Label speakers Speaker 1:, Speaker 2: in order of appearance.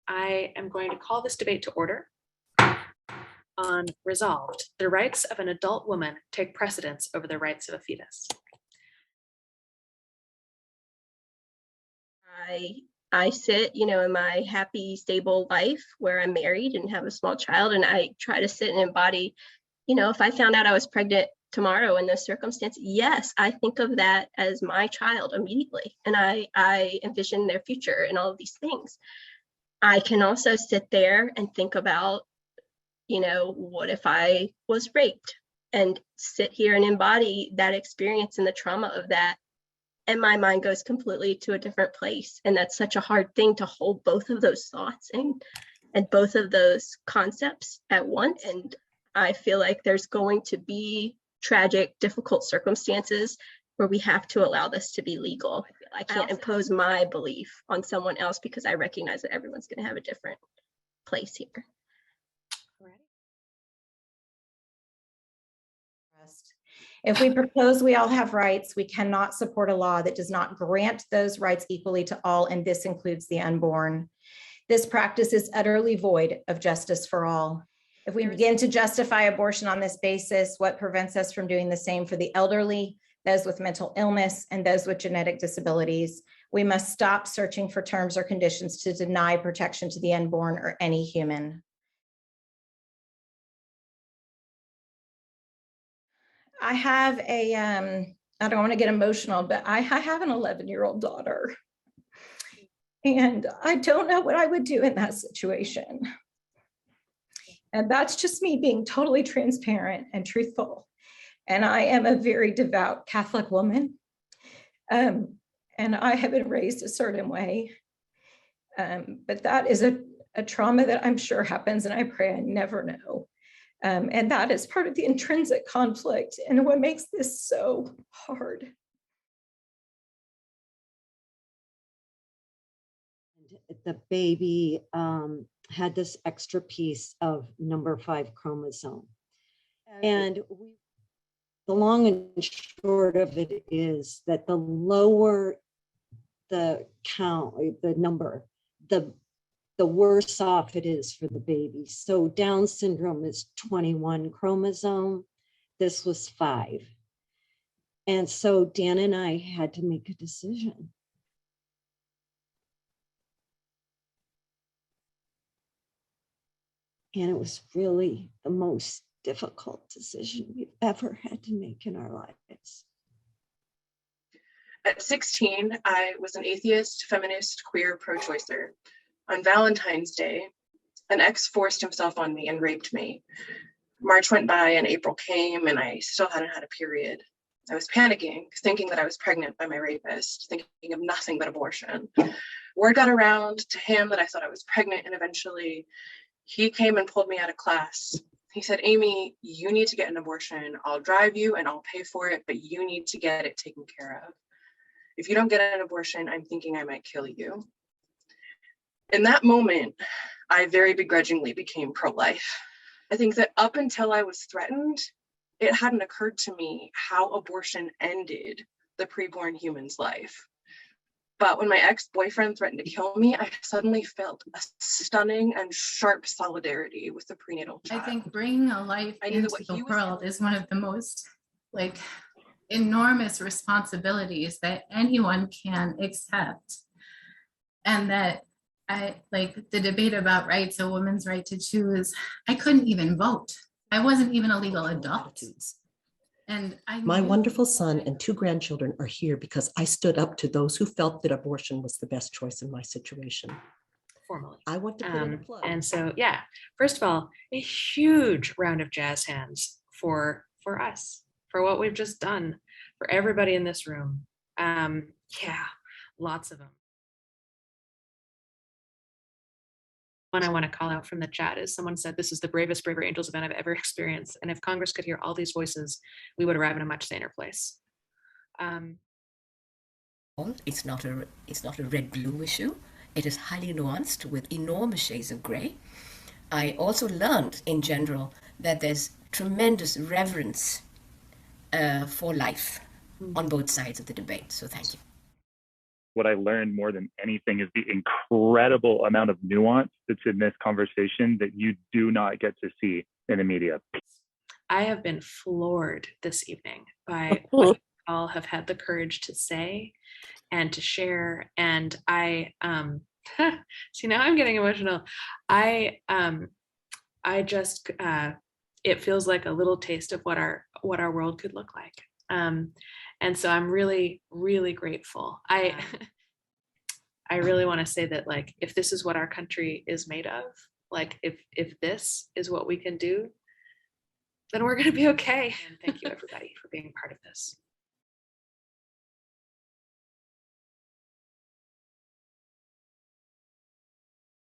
Speaker 1: I am going to call this debate to order on resolved. The rights of an adult woman take precedence over the rights of a fetus.
Speaker 2: I sit, in my happy, stable life where I'm married and have a small child, and I try to sit and embody, if I found out I was pregnant tomorrow in those circumstances, yes, I think of that as my child immediately, and I envision their future and all of these things. I can also sit there and think about, what if I was raped, and sit here and embody that experience and the trauma of that. And my mind goes completely to a different place. And that's such a hard thing to hold both of those thoughts and both of those concepts at once. And I feel like there's going to be tragic, difficult circumstances where we have to allow this to be legal. I can't impose my belief on someone else because I recognize that everyone's going to have a different place here.
Speaker 3: If we propose we all have rights, we cannot support a law that does not grant those rights equally to all, and this includes the unborn. This practice is utterly void of justice for all. If we begin to justify abortion on this basis, what prevents us from doing the same for the elderly, those with mental illness, and those with genetic disabilities? We must stop searching for terms or conditions to deny protection to the unborn or any human. I have I don't want to get emotional, but I have an 11-year-old daughter. And I don't know what I would do in that situation. And that's just me being totally transparent and truthful. And I am a very devout Catholic woman. And I have been raised a certain way. But that is a trauma that I'm sure happens, and I pray I never know. And that is part of the intrinsic conflict and what makes this so hard.
Speaker 4: The baby had this extra piece of number 5 chromosome. And the long and short of it is that the lower the count, the number, the worse off it is for the baby. So Down syndrome is 21 chromosome. This was 5. And so Dan and I had to make a decision. And it was really the most difficult decision we've ever had to make in our lives.
Speaker 5: At 16, I was an atheist, feminist, queer, pro-choicer. On Valentine's Day, an ex forced himself on me and raped me. March went by and April came, and I still hadn't had a period. I was panicking, thinking that I was pregnant by my rapist, thinking of nothing but abortion. Word got around to him that I thought I was pregnant, and eventually he came and pulled me out of class. He said, "Amy, you need to get an abortion. I'll drive you and I'll pay for it, but you need to get it taken care of. If you don't get an abortion, I'm thinking I might kill you." In that moment, I very begrudgingly became pro-life. I think that up until I was threatened, it hadn't occurred to me how abortion ended the preborn human's life. But when my ex-boyfriend threatened to kill me, I suddenly felt a stunning and sharp solidarity with the prenatal child.
Speaker 6: I think bringing a life into the world is one of the most enormous responsibilities that anyone can accept. And that the debate about rights, a woman's right to choose, I couldn't even vote. I wasn't even a legal adult. And
Speaker 7: my wonderful son and 2 grandchildren are here because I stood up to those who felt that abortion was the best choice in my situation.
Speaker 1: Formally.
Speaker 7: I want to put in a plug.
Speaker 1: And so, yeah, first of all, a huge round of jazz hands for us, for what we've just done, for everybody in this room. Yeah, lots of them. One I want to call out from the chat is someone said, "This is the bravest Braver Angels event I've ever experienced. And if Congress could hear all these voices, we would arrive in a much saner place."
Speaker 8: It's not a red-blue issue. It is highly nuanced with enormous shades of gray. I also learned in general that there's tremendous reverence for life on both sides of the debate. So thank you.
Speaker 9: what I learned more than anything is the incredible amount of nuance that's in this conversation that you do not get to see in the media.
Speaker 1: I have been floored this evening by what you all have had the courage to say and to share. And I, see, now I'm getting emotional. I just, it feels like a little taste of what our world could look like. And so I'm really, really grateful. I really want to say that, like, if this is what our country is made of, like, if this is what we can do, then we're going to be okay. And thank you, everybody, for being part of this.